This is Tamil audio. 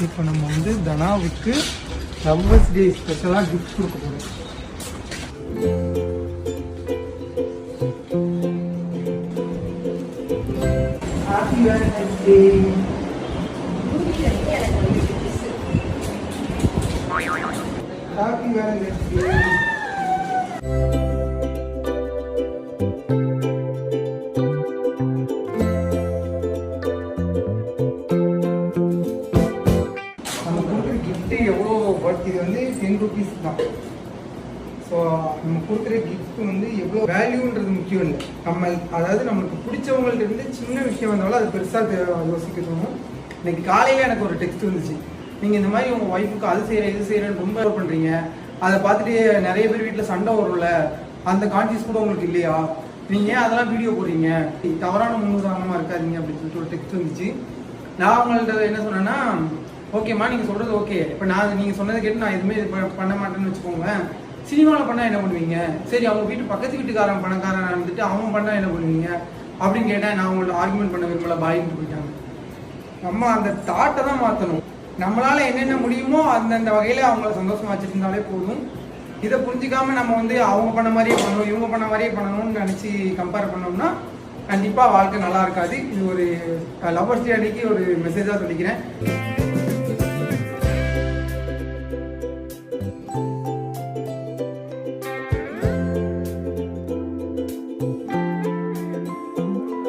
இப்போ நம்ம வந்து தனாவுக்கு லவ்வர்ஸ் டே ஸ்பெஷலாக கிஃப்ட் கொடுக்க போகிறோம். ஹாப்பி வேலண்டைன்ஸ் டே. ஹாப்பி வேலண்டைன்ஸ் டே. எவ்வளோ பட் இது வந்து 10 rupees தான். ஸோ நம்ம கொடுக்குற கிஃப்ட் வந்து எவ்வளோ வேல்யூன்றது முக்கியம் இல்லை. அதாவது நம்மளுக்கு பிடிச்சவங்கள்ட்ட இருந்து சின்ன விஷயம் வந்தாலும் அது பெருசாக யோசிக்க தோணும். இன்னைக்கு காலையில் எனக்கு ஒரு டெக்ஸ்ட் வந்துச்சு, நீங்கள் இந்த மாதிரி உங்கள் ஒய்ஃபுக்கு அது செய்கிறேன் இது செய்கிறேன்னு ரொம்ப பண்ணுறீங்க, அதை பார்த்துட்டு நிறைய பேர் வீட்டில் சண்டை வரும்ல, அந்த கான்சியஸ் கூட உங்களுக்கு இல்லையா, நீங்கள் ஏன் அதெல்லாம் வீடியோ போடுறீங்க, தவறான முன்னுதாரணமாக இருக்காதீங்க அப்படின்னு சொல்லிட்டு ஒரு டெக்ஸ்ட் வந்துச்சு. நான் அவங்கள்ட்ட என்ன சொன்னேன்னா, ஓகேம்மா நீங்கள் சொல்கிறது ஓகே, இப்போ நீங்கள் சொன்னதை கேட்டு நான் எதுவுமே இது பண்ண மாட்டேன்னு வச்சுக்கோங்க. சினிமாவில் பண்ணால் என்ன பண்ணுவீங்க, சரி அவங்க வீட்டு பக்கத்து வீட்டுக்காரன் பணக்காரன் வந்துட்டு அவங்க பண்ணால் என்ன பண்ணுவீங்க அப்படின்னு கேட்டேன். நான் அவங்கள்ட்ட ஆர்குமெண்ட் பண்ண விரும்பல, பாயின்னு போயிட்டாங்க. நம்ம அந்த தாட்டை தான் மாற்றணும். நம்மளால் என்னென்ன முடியுமோ அந்தந்த வகையில் அவங்கள சந்தோஷமாக வச்சுருந்தாலே போதும். இதை புரிஞ்சிக்காமல் நம்ம வந்து அவங்க பண்ண மாதிரியே பண்ணணும் இவங்க பண்ண மாதிரியே பண்ணணும்னு நினச்சி கம்பேர் பண்ணோம்னா கண்டிப்பாக வாழ்க்கை நல்லா இருக்காது. இது ஒரு லவ்வர்ஸ் டே அன்னைக்கு ஒரு மெசேஜாக சொல்லிக்கிறேன்.